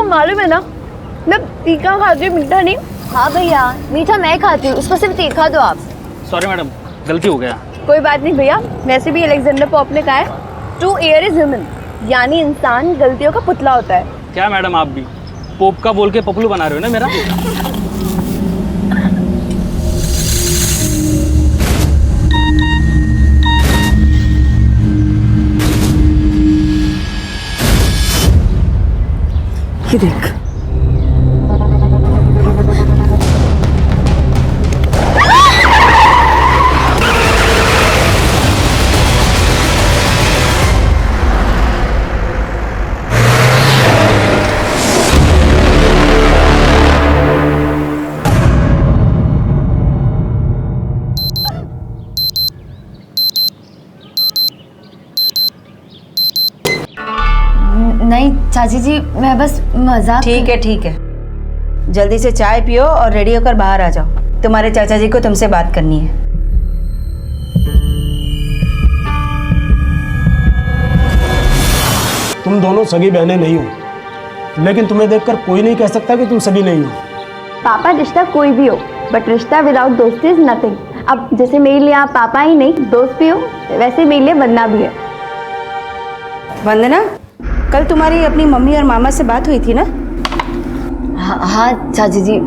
मालूम है ना, मैं तीखा खाती हूँ, मीठा नहीं। हाँ भैया, मीठा मैं खाती हूँ, उसको सिर्फ तीखा दो आप। सॉरी मैडम, गलती हो गया। कोई बात नहीं भैया, वैसे भी अलेक्जेंडर पोप ने कहा है टू एयर इज ह्यूमन, यानी इंसान गलतियों का पुतला होता है। क्या मैडम, आप भी पोप का बोल के पपलू बना रहे हो ना मेरा। ये देख, नहीं चाची जी, मैं बस मजाक। ठीक है, जल्दी से चाय पियो और रेडी होकर बाहर आ जाओ। तुम्हारे चाचा जी को तुमसे बात करनी है। तुम दोनों सगी बहनें नहीं हो, लेकिन तुम्हें देखकर कोई नहीं कह सकता कि तुम सगी नहीं हो। पापा, रिश्ता कोई भी हो, बट रिश्ता विदाउट दोस्ती इज नथिंग। अब जैसे मेरे लिए आप पापा ही नहीं दोस्त भी हो, वैसे मेरे लिए वंदना भी है। वंदना, कल तुम्हारी अपनी मम्मी और मामा से बात हुई थी ना? हाँ चाची जी,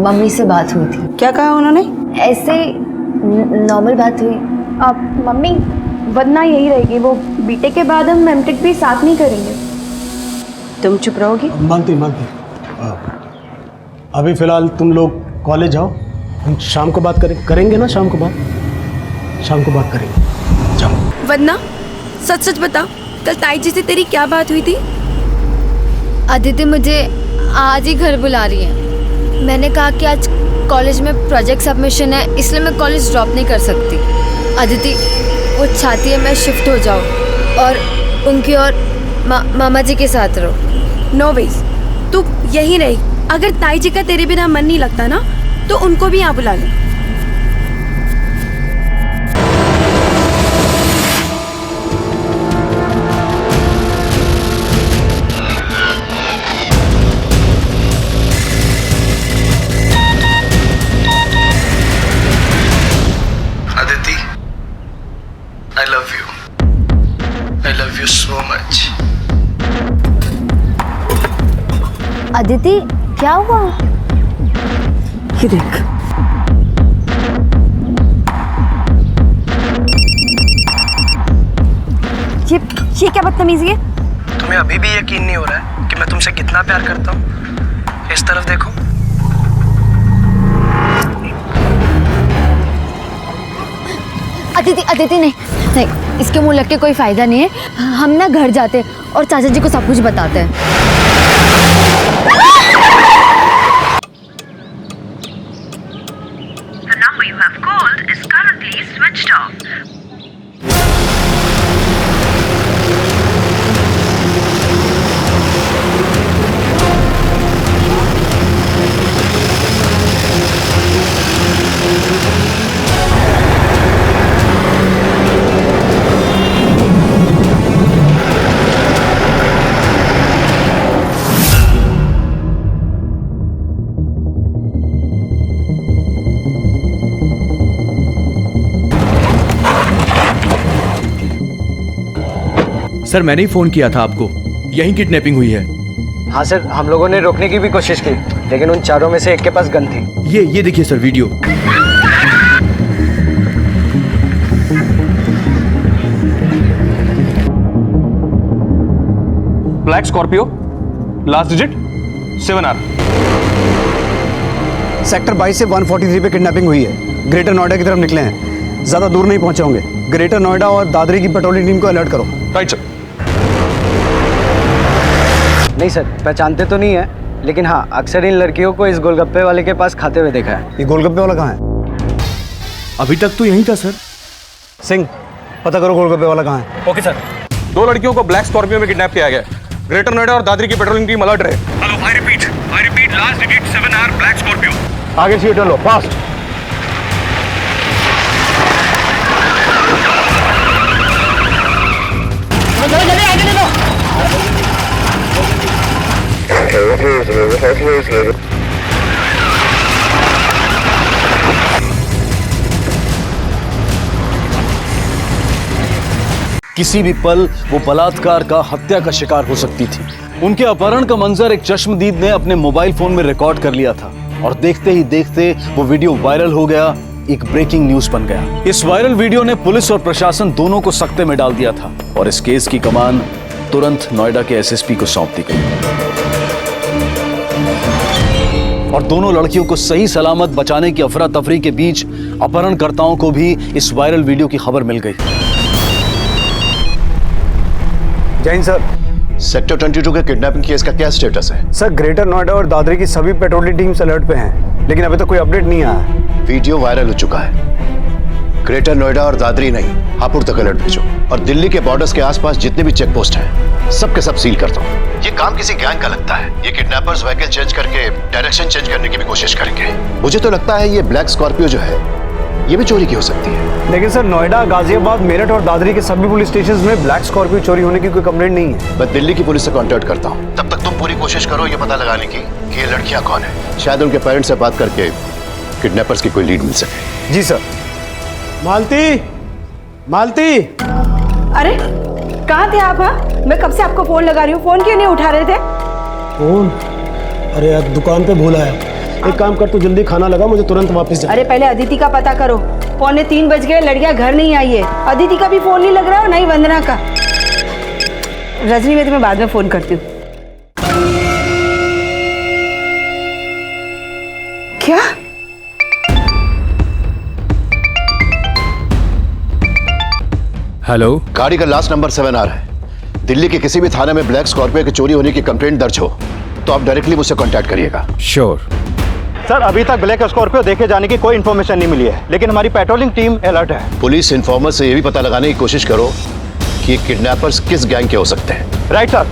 मम्मी से बात हुई थी। क्या कहा उन्होंने? ऐसे नॉर्मल बात हुई। अब मम्मी, वंदना यही रहेगी, वो बीटेक के बाद हम एमटेक भी साथ नहीं करेंगे। तुम चुप रहोगी? मानती अभी फिलहाल तुम लोग कॉलेज जाओ, हम शाम को बात करेंगे ना, शाम को बात करेंगे। जाओ। वंदना, सच सच बता, कल ताई जी से तेरी क्या बात हुई थी? अदिति मुझे आज ही घर बुला रही है। मैंने कहा कि आज कॉलेज में प्रोजेक्ट सबमिशन है, इसलिए मैं कॉलेज ड्रॉप नहीं कर सकती। अदिति वो चाहती है मैं शिफ्ट हो जाऊँ और उनकी और मामा जी के साथ रहो। नो वेज, तू यही रही। अगर ताई जी का तेरे बिना मन नहीं लगता ना, तो उनको भी यहाँ बुला ले। Aditi, I love you. I love you so much. Aditi क्या हुआ? ये देख, ये क्या बदतमीजी है? तुम्हें अभी भी यकीन नहीं हो रहा है कि मैं तुमसे कितना प्यार करता हूँ? इस तरफ देखो। अदिति नहीं, इसके मुंह लग के कोई फायदा नहीं है। हम ना घर जाते और चाचा जी को सब कुछ बताते हैं। The number you have called is currently switched off. Sir मैंने ही फोन किया था आपको, यहीं किडनैपिंग हुई है। हाँ सर, हम लोगों ने रोकने की भी कोशिश की, लेकिन उन चारों में से एक के पास गन थी। ये देखिए sir video. Black Scorpio, last digit 7R। Sector 22 से 143 पे किडनैपिंग हुई है। ग्रेटर नोएडा की तरफ निकले हैं, ज्यादा दूर नहीं पहुंचे होंगे। ग्रेटर नोएडा और दादरी की पेट्रोलिंग टीम को अलर्ट करो। Right sir. नहीं सर, पहचानते तो नहीं है, लेकिन हाँ अक्सर इन लड़कियों को इस गोलगप्पे वाले के पास खाते हुए देखा है। ये गोलगप्पे वाला कहाँ है? अभी तक तो यहीं था सर। सिंह, पता करो गोलगप्पे वाला कहाँ है। Okay sir. 2 लड़कियों को ब्लैक स्कॉर्पियो में किडनैप किया गया। ग्रेटर नोएडा और दादरी की पेट्रोलिंग टीम अलर्ट रहे। Hello, I repeat, last digit 7R black Scorpio. आगे सीट लो, फास्ट। किसी भी पल वो बलात्कार का, हत्या का शिकार हो सकती थी। उनके अपहरण का मंजर एक चश्मदीद ने अपने मोबाइल फोन में रिकॉर्ड कर लिया था और देखते ही देखते वो वीडियो वायरल हो गया, एक ब्रेकिंग न्यूज बन गया। इस वायरल वीडियो ने पुलिस और प्रशासन दोनों को सकते में डाल दिया था और इस केस की कमान तुरंत नोएडा के एसएसपी को सौंप दी गई और दोनों लड़कियों को सही सलामत बचाने की अफरा तफरी के बीच अपहरणकर्ताओं को भी इस वायरल वीडियो की खबर मिल गई। जैन सर, सेक्टर 22 के किडनैपिंग केस का क्या स्टेटस है? सर ग्रेटर नोएडा और दादरी की सभी पेट्रोलिंग टीम्स अलर्ट पे हैं, लेकिन अभी तक कोई अपडेट नहीं आया है। वीडियो वायरल हो चुका है। ग्रेटर नोएडा और दादरी नहीं, हापुड़ तक अलर्ट भेजो और दिल्ली के बॉर्डर्स के आसपास जितने भी चेक पोस्ट हैं सबके सब सील कर दो। ये काम किसी गैंग का लगता है। ये किडनैपर्स व्हीकल चेंज करके डायरेक्शन चेंज करने की भी कोशिश करेंगे। मुझे तो लगता है ये ब्लैक स्कॉर्पियो जो है ये भी चोरी की हो सकती है। लेकिन सर नोएडा, गाजियाबाद, मेरठ और दादरी के सभी पुलिस स्टेशन में ब्लैक स्कॉर्पियो चोरी होने की कोई कंप्लेंट नहीं है। मैं दिल्ली की पुलिस से कांटेक्ट करता हूँ। तब तक तुम पूरी कोशिश करो ये पता लगाने की कि ये लड़कियां कौन है। शायद उनके पेरेंट्स से बात करके किडनैपर्स की कोई लीड मिल सके। जी सर। मालती, मालती। अरे कहाँ थे आप? हाँ, मैं कब से आपको फोन लगा रही हूँ, फोन क्यों नहीं उठा रहे थे? फोन? अरे यार दुकान पे भूला है। एक काम कर, तू जल्दी खाना लगा, मुझे तुरंत वापस जा। अरे पहले अदिति का पता करो। 2:45 बज गए, लड़कियां घर नहीं आई है। अदिति का भी फोन नहीं लग रहा है, नहीं वंदना का। रजनी, मैं तुम्हें बाद में फोन करती हूँ। क्या? हेलो, गाड़ी का लास्ट नंबर 7 आ रहा है। दिल्ली के किसी भी थाने में ब्लैक स्कॉर्पियो की चोरी होने की कंप्लेंट दर्ज हो तो आप डायरेक्टली मुझसे कांटेक्ट करिएगा। श्योर। सर अभी तक ब्लैक स्कॉर्पियो देखे जाने की कोई इन्फॉर्मेशन नहीं मिली है, लेकिन हमारी पेट्रोलिंग टीम अलर्ट है। पुलिस इन्फॉर्मर से ये भी पता लगाने की कोशिश करो कि ये किडनैपर्स किस गैंग के हो सकते हैं। Right sir.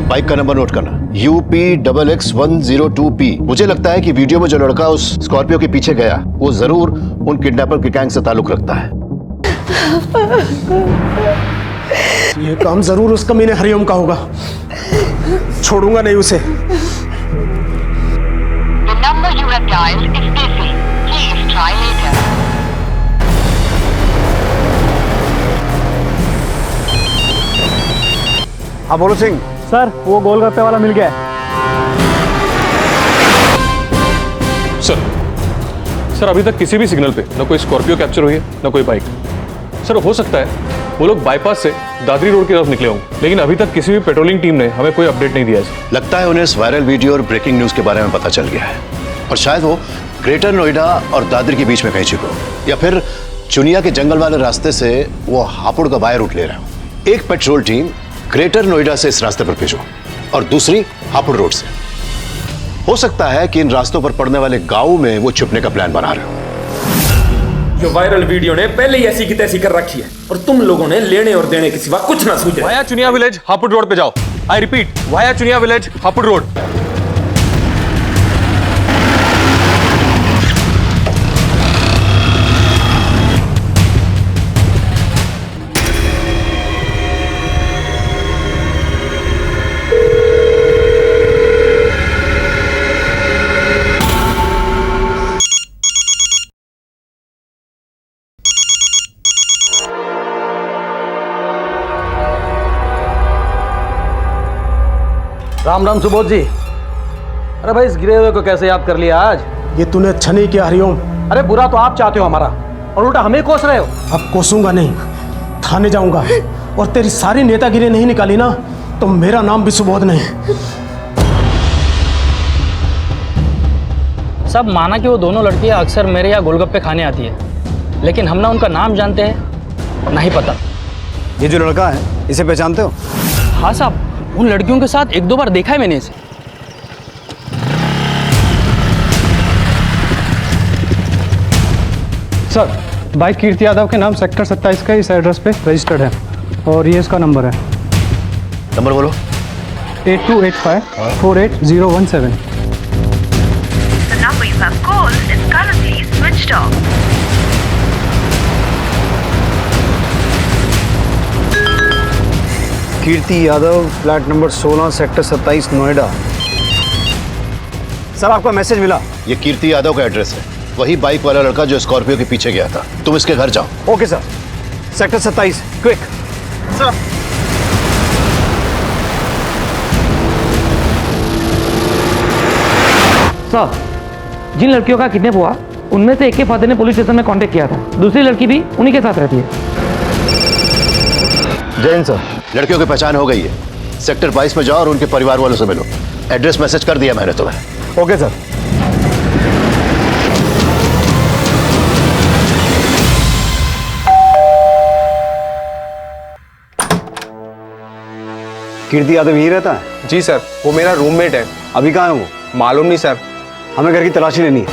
बाइक का नंबर नोट करना, UP-XX-102P। मुझे लगता है कि वीडियो में जो लड़का उस स्कॉर्पियो के पीछे गया वो जरूर उन किडनैपर के गैंग से ताल्लुक रखता है। ये काम जरूर उस कमीने हरिओम का होगा, छोड़ूंगा नहीं उसे। The number you have dialed is busy. Please try later. हाँ बोलो सिंह। सर वो गोलगप्पे वाला मिल गया है। सर अभी तक किसी भी सिग्नल पे ना कोई स्कॉर्पियो कैप्चर हुई है ना कोई बाइक। सर हो सकता है वो लोग बाईपास से दादरी रोड की तरफ निकले होंगे, लेकिन अभी तक किसी भी पेट्रोलिंग टीम ने हमें कोई अपडेट नहीं दिया है। लगता है उन्हें इस वायरल वीडियो और ब्रेकिंग न्यूज के बारे में पता चल गया है और शायद वो ग्रेटर नोएडा और दादरी के बीच में कहीं छिपे हो या फिर चुनिया के जंगल वाले रास्ते से वो हापुड़ का बाय रूट ले रहे हो। एक पेट्रोल टीम ग्रेटर नोएडा से इस रास्ते पर भेजो और दूसरी हापुड़ रोड से। हो सकता है कि इन रास्तों पर पड़ने वाले गांव में वो छुपने का प्लान बना रहे हो। जो वायरल वीडियो ने पहले ही ऐसी की तैसी कर रखी है और तुम लोगों ने लेने और देने के सिवा कुछ ना सूझे। Via Chuniya village Hapur road पे जाओ। I repeat, via Chuniya village Hapur road. Ram Ram Subodh ji. अरे भाई इस गिरे हुए को कैसे याद कर लिया आज? ये तूने अच्छा नहीं किया हरिओम। अरे बुरा तो आप चाहते हो हमारा और उल्टा हमें कोस रहे हो। अब कोसूंगा नहीं, थाने जाऊंगा और तेरी सारी नेतागिरी नहीं निकाली ना तो मेरा नाम भी सुबोध नहीं। सब माना कि वो दोनों लड़कियां अक्सर मेरे यहाँ गोलगप्पे खाने आती है, लेकिन हम ना उनका नाम जानते हैं नहीं पता। ये जो लड़का है इसे पहचानते हो? हाँ साहब, उन लड़कियों के साथ 1-2 बार देखा है मैंने इसे। सर बाइक कीर्ति यादव के नाम सेक्टर 27 का इस एड्रेस पे रजिस्टर्ड है और ये इसका नंबर है। नंबर बोलो। 8285-48017। The number you have called is currently switched off. Kirti Yadav, flat number 16, sector 27, Noida. Sir आपका मैसेज मिला। ये कीर्ति यादव का एड्रेस है, वही बाइक वाला लड़का जो स्कॉर्पियो के पीछे गया था। तुम इसके घर जाओ। Okay sir. Sector 27, quick. Sir sir, जिन लड़कियों का किडनैप हुआ उनमें से एक के फादर ने पुलिस स्टेशन में कांटेक्ट किया था। दूसरी लड़की भी उन्हीं के साथ रहती है। जैन सर, लड़कियों की पहचान हो गई है। सेक्टर 22 में जाओ और उनके परिवार वालों से मिलो। एड्रेस मैसेज कर दिया मैंने तुम्हें। Okay sir. कीर्ति यादव यही रहता है? जी सर, वो मेरा रूममेट है। अभी कहाँ है वो? मालूम नहीं सर। हमें घर की तलाशी लेनी है।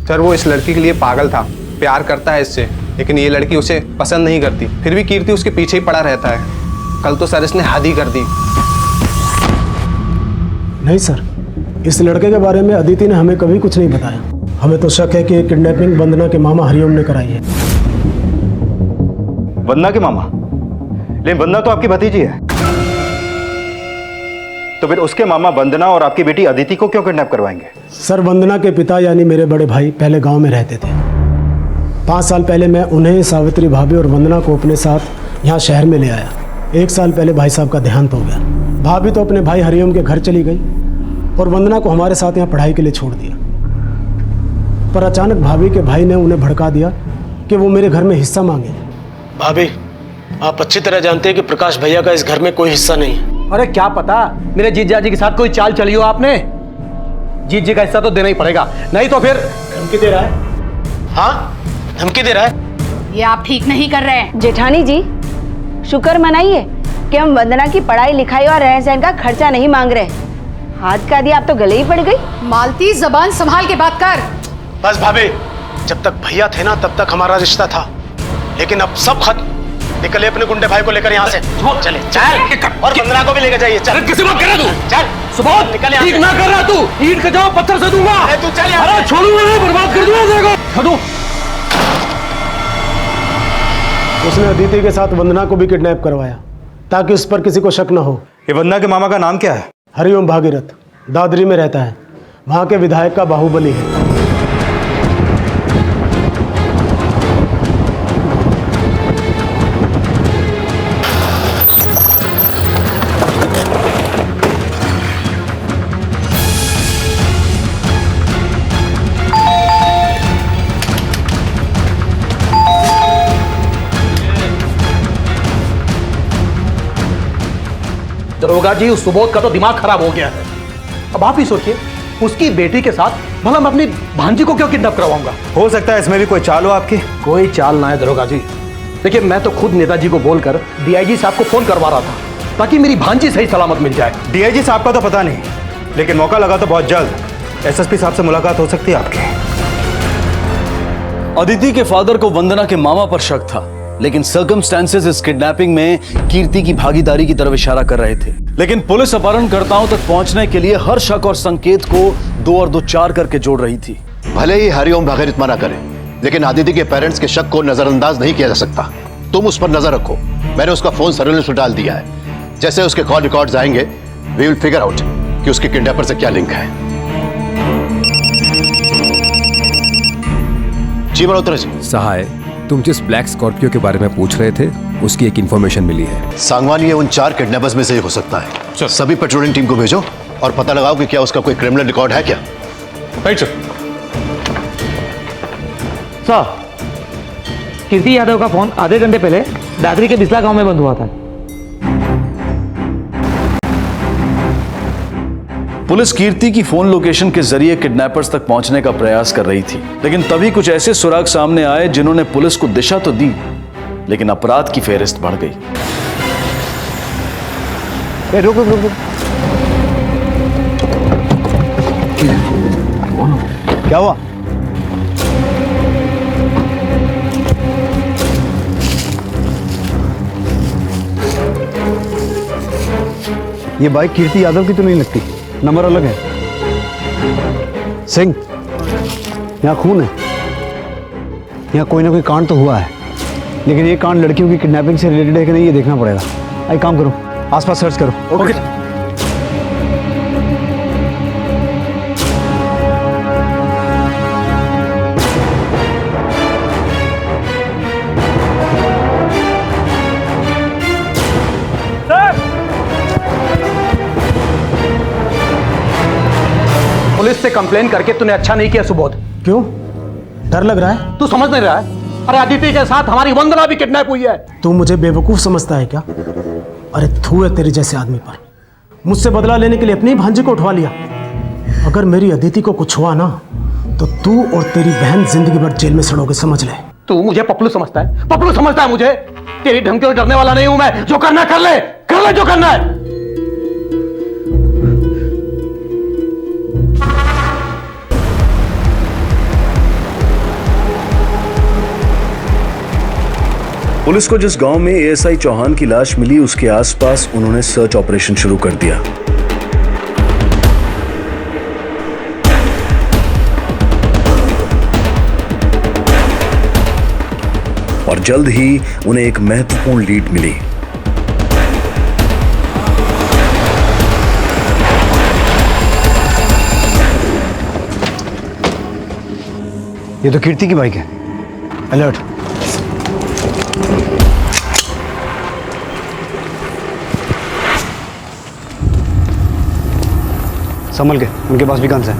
सर वो इस लड़की के लिए पागल था, प्यार करता है इससे, लेकिन ये लड़की उसे पसंद नहीं करती। फिर भी कीर्ति उसके पीछे ही पड़ा रहता है। कल तो सर इसने हद ही कर दी। नहीं सर, इस लड़के के बारे में अदिति ने हमें कभी कुछ नहीं बताया। हमें तो शक है कि किडनैपिंग वंदना के मामा हरिओम ने कराई है। वंदना के मामा? लेकिन वंदना तो आपकी भतीजी है। तो फिर उसके मामा वंदना और आपकी बेटी अदिति को क्यों किडनैप करवाएंगे? सर, वंदना के पिता यानी मेरे बड़े भाई पहले गांव में रहते थे। 5 साल पहले मैं उन्हें, सावित्री भाभी और वंदना को अपने साथ यहाँ शहर में ले आया। 1 साल पहले भाई साहब का देहांत हो गया। भाभी तो अपने भाई हरिओम के घर चली गई और वंदना को हमारे साथ यहाँ पढ़ाई के लिए छोड़ दिया। पर अचानक भाभी के भाई ने उन्हें भड़का दिया कि वो मेरे घर में हिस्सा मांगे। भाभी, आप अच्छी तरह जानते हैं कि प्रकाश भैया का इस घर में कोई हिस्सा नहीं है। अरे क्या पता मेरे जीजा जी के साथ कोई चाल चली हो आपने। जीजी का हिस्सा तो देना ही पड़ेगा, नहीं तो फिर। धमकी दे रहा है? हाँ, धमकी दे रहा है। ये आप ठीक नहीं कर रहे हैं। जेठानी जी, शुक्र मनाइए कि हम वंदना की पढ़ाई लिखाई और रहन सहन का खर्चा नहीं मांग रहे। हाथ का दिया आप तो गले ही पड़ गई। मालती, जबान संभाल के बात कर। बस भाभी, जब तक भैया थे ना तब तक हमारा रिश्ता था, लेकिन अब सब खत्म। निकले अपने गुंडे भाई को लेकर यहाँ से। चले चल, और वंदना को भी लेकर जाइए। चल, किसी बात कर रहा तू? चल सुबोध, निकल। ठीक ना कर रहा तू? ईंट का जवाब पत्थर से दूंगा। तू चल। अरे छोड़ूंगा नहीं, बर्बाद कर दूंगा तेरे को। छोड़ू। उसने अदिति के साथ वंदना को भी किडनैप करवाया ताकि उस पर किसी को शक न हो। ये वंदना के मामा का नाम क्या है? हरिओम भागीरथ, दादरी में रहता है। वहाँ के विधायक का बाहुबली है। दरोगा जी, उस सुबोध का तो दिमाग खराब हो गया है। अब आप ही सोचिए, उसकी बेटी के साथ भला मैं अपनी भांजी को क्यों किडनैप करवाऊंगा? हो सकता है इसमें भी कोई चाल हो आपकी। कोई चाल ना है दरोगा जी। देखिए, मैं तो खुद नेताजी को बोलकर डीआईजी साहब को फोन करवा रहा था ताकि मेरी भांजी सही सलामत मिल जाए। डीआईजी साहब का तो पता नहीं, लेकिन मौका लगा तो बहुत जल्द एसएसपी साहब से मुलाकात हो सकती है आपकी। अदिति के फादर को वंदना के मामा पर शक था, लेकिन सर्कमस्टेंसेस इस किडनैपिंग में कीर्ति की भागीदारी की तरफ इशारा कर रहे थे। लेकिन पुलिस अपहरणकर्ताओं तक पहुंचने के लिए हर शक और संकेत को 2 और 2 4 करके जोड़ रही थी। भले ही हरिओम भागीरथ मना करे, लेकिन अदिति के पेरेंट्स के शक को नजरअंदाज नहीं किया जा सकता। तुम उस पर नजर रखो। मैंने उसका फोन सर्विलेंस में डाल दिया है। जैसे उसके कॉल रिकॉर्ड्स आएंगे, वी विल फिगर आउट कि उसके किडनैपर से क्या लिंक है। जी मल्होत्रा जी। सहाय, तुम जिस ब्लैक स्कॉर्पियो के बारे में पूछ रहे थे, उसकी एक इंफॉर्मेशन मिली है। सांगवान ये उन 4 किडनैपर्स में से हो सकता है। सभी पेट्रोलिंग टीम को भेजो और पता लगाओ कि क्या उसका कोई क्रिमिनल रिकॉर्ड है क्या। Right sir. सर, कीर्ति यादव का फोन आधे घंटे पहले दादरी के बिस्ला गांव में बंद हुआ था। पुलिस कीर्ति की फोन लोकेशन के जरिए किडनैपर्स तक पहुंचने का प्रयास कर रही थी, लेकिन तभी कुछ ऐसे सुराग सामने आए जिन्होंने पुलिस को दिशा तो दी, लेकिन अपराध की फेहरिस्त बढ़ गई। रुक रुक रुक, क्या हुआ? ये बाइक कीर्ति यादव की तो नहीं लगती, नंबर अलग है। सिंह, यहाँ खून है, यहाँ कोई ना कोई कांड तो हुआ है, लेकिन ये कांड लड़कियों की किडनैपिंग से रिलेटेड है कि नहीं ये देखना पड़ेगा। एक काम करो, आसपास सर्च करो। ओके। पुलिस से कंप्लेन करके तूने अच्छा नहीं किया सुबोध। क्यों? डर लग रहा है? तू समझ नहीं रहा है? अरे अदिति के साथ हमारी वंदना भी किडनैप हुई है। तू मुझे बेवकूफ समझता है क्या? अरे थू है तेरे जैसे आदमी पर। मुझसे बदला लेने के लिए अपनी भांजी को उठवा लिया। अगर मेरी अदिति को कुछ हुआ ना तो तू और तेरी बहन जिंदगी भर जेल में सड़ोगे, समझ ले। तू मुझे पपलू समझता है? पपलू समझता है मुझे? तेरी धमकी से डरने वाला नहीं हूं मैं। जो करना है कर ले जो करना है। पुलिस को जिस गांव में एएसआई चौहान की लाश मिली उसके आसपास उन्होंने सर्च ऑपरेशन शुरू कर दिया। और जल्द ही उन्हें एक महत्वपूर्ण लीड मिली। ये तो कीर्ति की बाइक है। अलर्ट। संभल के, उनके पास भी गन्स है।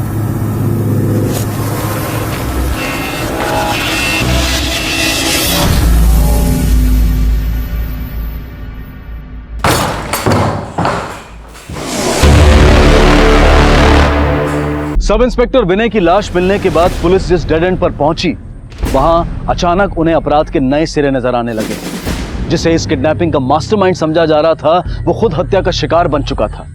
सब इंस्पेक्टर विनय की लाश मिलने के बाद पुलिस जिस डेड एंड पर पहुंची, वहां अचानक उन्हें अपराध के नए सिरे नजर आने लगे। जिसे इस किडनैपिंग का मास्टरमाइंड समझा जा रहा था, वो खुद हत्या का शिकार बन चुका था।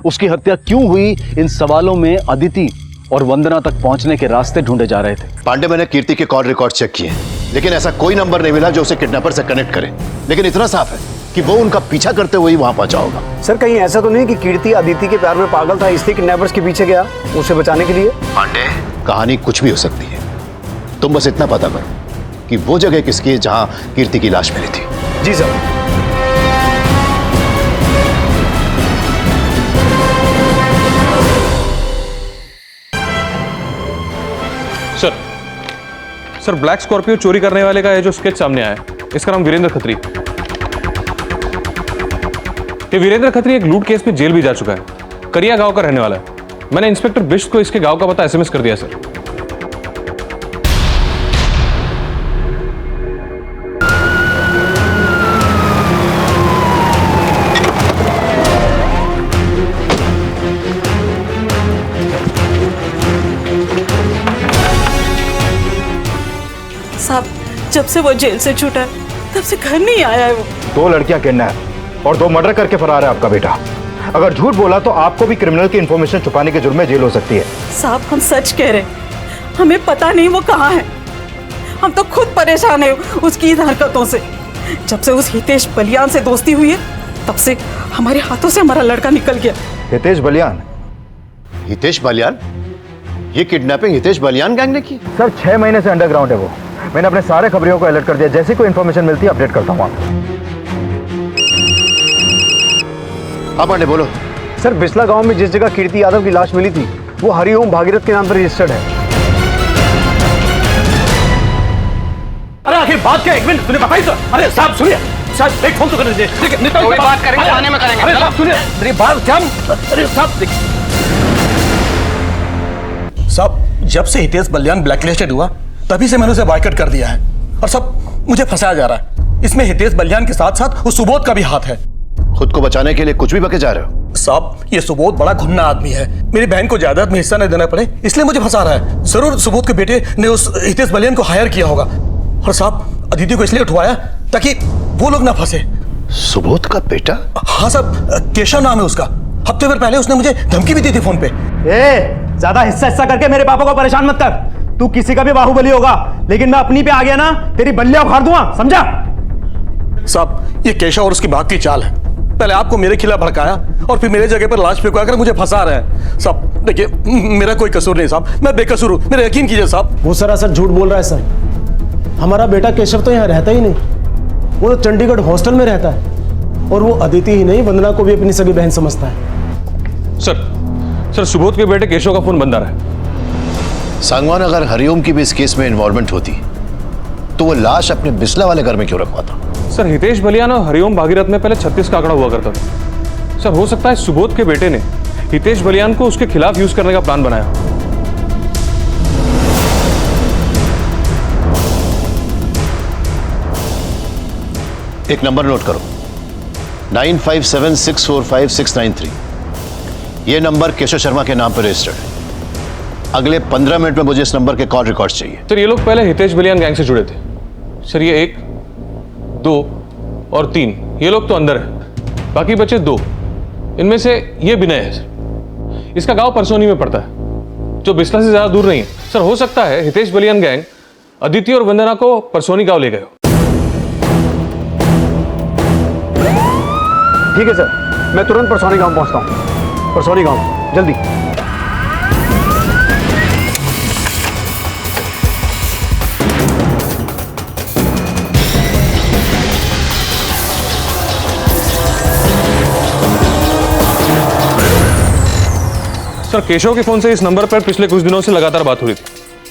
उसकी हत्या क्यों हुई, इन सवालों में अदिति और वंदना तक पहुंचने के रास्ते ढूंढे जा रहे थे। पांडे, मैंने कीर्ति के कॉल रिकॉर्ड चेक किए, लेकिन ऐसा कोई नंबर नहीं मिला जो उसे किडनैपर से कनेक्ट करे। लेकिन इतना साफ है कि वो उनका पीछा करते हुए ही वहां पहुंचा होगा। सर, कहीं ऐसा तो नहीं कि कीर्ति अदिति के प्यार में पागल था, इसलिए किडनैपर्स के पीछे गया उसे बचाने के लिए? पांडे, कहानी कुछ भी हो सकती है। तुम बस इतना पता करो कि वो जगह किसकी है जहां कीर्ति की लाश मिली थी। जी सर। सर, ब्लैक स्कॉर्पियो चोरी करने वाले का है जो स्केच सामने आया है, इसका नाम वीरेंद्र खत्री। ये वीरेंद्र खत्री एक लूट केस में जेल भी जा चुका है। करिया गांव का रहने वाला है। मैंने इंस्पेक्टर बिष्ट को इसके गांव का पता एसएमएस कर दिया सर। साहब, जब से वो जेल से छूटा है तब से घर नहीं आया है वो। 2 लड़कियां किडनैप और 2 मर्डर करके फरार है आपका बेटा। अगर झूठ बोला तो आपको भी क्रिमिनल की इंफॉर्मेशन छुपाने के जुर्म में जेल हो सकती है। साहब, हम सच कह रहे हैं, हमें पता नहीं वो कहाँ है। हम तो खुद परेशान है उसकी इन हरकतों से। जब से उस हितेश बलियान से दोस्ती हुई है तब से हमारे हाथों से हमारा लड़का निकल गया। हितेश बलियान? हितेश बलियान? ये किडनैपिंग हितेश बलियान गैंग ने की? सर, 6 महीने से अंडरग्राउंड है वो। मैंने अपने सारे खबरियों को अलर्ट कर दिया। जैसी कोई इन्फॉर्मेशन मिलती है अपडेट करता हूँ आपको। हाँ पांडे, बोलो। सर, बिस्ला गांव में जिस जगह कीर्ति यादव की लाश मिली थी वो हरिओम भागीरथ के नाम पर रजिस्टर्ड है। अरे आखिर बात क्या? 1 मिनट, तूने बताई सर। अरे साहब सुनिए, साहब एक फोन तो करने दीजिए। कोई बात करेंगे, थाने में करेंगे। अरे साहब सुनिए, मेरी बात क्या? अरे साहब देखिए साहब, जब से हितेश बलियान ब्लैकलिस्टेड हुआ तभी से मैंने उसे बॉयकॉट कर दिया है। और सब मुझे फंसाया जा रहा है। इसमें हितेश बलियान के साथ साथ उस सुबोध का भी हाथ है। खुद को बचाने के लिए कुछ भी बके जा रहे हो? साहब, ये सुबोध बड़ा घुन्ना आदमी है। मेरी बहन को जायदाद में हिस्सा न देना पड़े इसलिए मुझे फंसा रहा है। जरूर सुबोध के बेटे ने उस हितेश बलियान को हायर किया होगा और साहब अदिति को इसलिए उठवाया ताकि वो लोग ना फंसे। सुबोध का बेटा? हाँ साहब, केशव नाम है उसका। हफ्ते भर पहले उसने मुझे धमकी भी दी थी फोन पे। ज्यादा हिस्सा करके मेरे पापा को परेशान मत कर। तू किसी का भी बाहुबली होगा, लेकिन मैं अपनी पे आ गया ना, तेरी बल्लियां उखाड़ दूंगा, समझा? साहब, ये केशव और उसकी भाग की चाल है। पहले आपको मेरे खिलाफ भड़काया और फिर मेरे जगह पर लाश फेंकवा कर मुझे फंसा रहे हैं। साहब देखिए, मेरा कोई कसूर नहीं साहब, मैं बेकसूर हूँ, मेरा यकीन कीजिए साहब। वो सरासर झूठ बोल रहा है सर। हमारा बेटा केशव तो यहाँ रहता ही नहीं, वो तो चंडीगढ़ हॉस्टल में रहता है और वो अदिति ही नहीं वंदना को भी अपनी सगी बहन समझता है। सर सुबोध के बेटे केशव का फोन बंद आ रहा है। सांगवान, अगर हरिओम की भी इस केस में इन्वॉल्वमेंट होती तो वो लाश अपने बिस्ला वाले घर में क्यों रखवाता? सर, हितेश बलियान और हरिओम भागीरथ में पहले 36 का आंकड़ा हुआ करता था। सर, हो सकता है सुबोध के बेटे ने हितेश बलियान को उसके खिलाफ यूज करने का प्लान बनाया। एक नंबर नोट करो, 9576456693। यह नंबर केशव शर्मा के नाम पर रजिस्टर्ड है। अगले 15 मिनट में मुझे इस नंबर के कॉल रिकॉर्ड्स चाहिए। सर, ये लोग पहले हितेश बलियान गैंग से जुड़े थे। सर, ये 1, 2 और 3 ये लोग तो अंदर है, बाकी बचे 2। इनमें से ये विनय है सर, इसका गांव परसोनी में पड़ता है, जो बिस्ला से ज्यादा दूर नहीं है। सर, हो सकता है हितेश बलियान गैंग अदिति और वंदना को परसोनी गांव ले गए हो। ठीक है सर, मैं तुरंत परसौनी गांव पहुंचता हूं। परसौनी गांव, जल्दी। सर, केशव के फोन से इस नंबर पर पिछले कुछ दिनों से लगातार बात हो रही थी।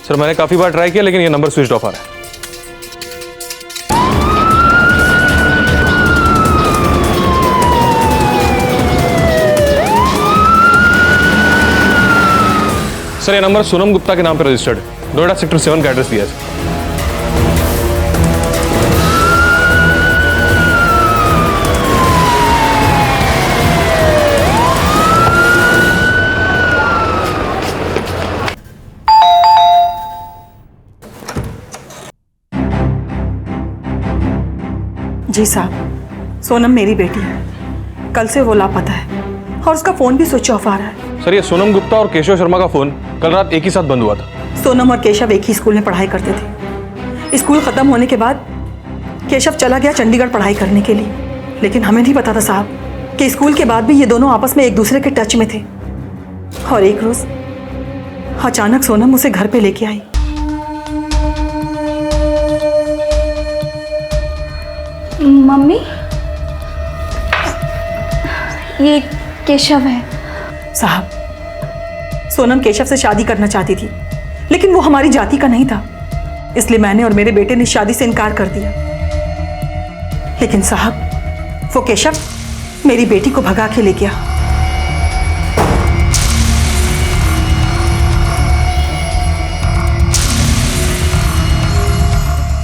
सर, मैंने काफी बार ट्राई किया लेकिन ये नंबर स्विच ऑफ आ रहा है। सर, ये नंबर सोनम गुप्ता के नाम पर रजिस्टर्ड है। नोएडा सेक्टर 7 का एड्रेस दिया है। जी साहब, सोनम मेरी बेटी है। कल से वो लापता है और उसका फोन भी स्विच ऑफ आ रहा है। सर, ये सोनम गुप्ता और केशव शर्मा का फोन कल रात एक ही साथ बंद हुआ था। सोनम और केशव एक ही स्कूल में पढ़ाई करते थे। स्कूल खत्म होने के बाद केशव चला गया चंडीगढ़ पढ़ाई करने के लिए, लेकिन हमें नहीं पता था साहब कि स्कूल के बाद भी ये दोनों आपस में एक दूसरे के टच में थे। और एक रोज अचानक सोनम उसे घर पे लेके आई। मम्मी, ये केशव है। साहब, सोनम केशव से शादी करना चाहती थी, लेकिन वो हमारी जाति का नहीं था, इसलिए मैंने और मेरे बेटे ने शादी से इनकार कर दिया। लेकिन साहब, वो केशव मेरी बेटी को भगा के ले गया।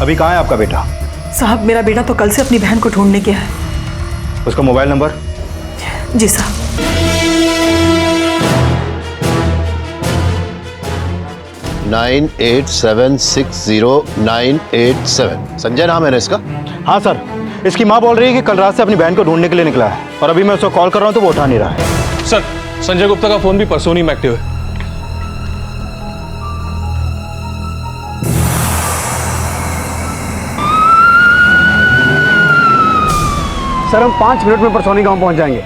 अभी कहाँ है आपका बेटा? साहब, मेरा बेटा तो कल से अपनी बहन को ढूंढने गया है। उसका मोबाइल नंबर? जी साहब। नाइन 87609887। संजय नाम है ना इसका? हाँ सर, इसकी माँ बोल रही है कि कल रात से अपनी बहन को ढूंढने के लिए निकला है और अभी मैं उसको कॉल कर रहा हूँ तो वो उठा नहीं रहा है। सर, संजय गुप्ता का फोन भी परसोनी में एक्टिव है। सर, हम 5 मिनट में परसौनी गांव पहुंच जाएंगे।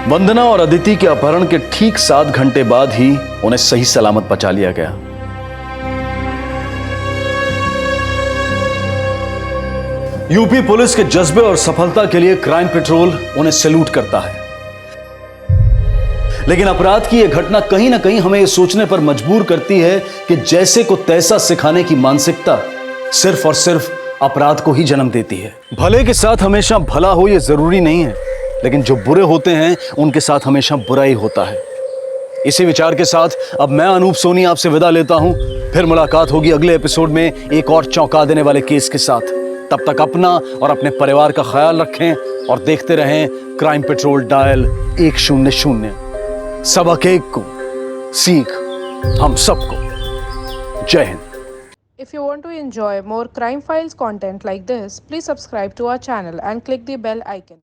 वंदना और अदिति के अपहरण के ठीक 7 घंटे बाद ही उन्हें सही सलामत बचा लिया गया। यूपी पुलिस के जज्बे और सफलता के लिए क्राइम पेट्रोल उन्हें सैल्यूट करता है। लेकिन अपराध की यह घटना कहीं ना कहीं हमें यह सोचने पर मजबूर करती है कि जैसे को तैसा सिखाने की मानसिकता सिर्फ और सिर्फ अपराध को ही जन्म देती है। भले के साथ हमेशा भला हो ये जरूरी नहीं है, लेकिन जो बुरे होते हैं उनके साथ हमेशा बुरा ही होता है। इसी विचार के साथ अब मैं अनूप सोनी आपसे विदा लेता हूं। फिर मुलाकात होगी अगले एपिसोड में एक और चौंका देने वाले केस के साथ। तब तक अपना और अपने परिवार का ख्याल रखें और देखते रहें क्राइम पेट्रोल डायल 100। सबक एक को सीख हम सबको। जय Hind. If you want to enjoy more crime files content like this, please subscribe to our channel and click the bell icon.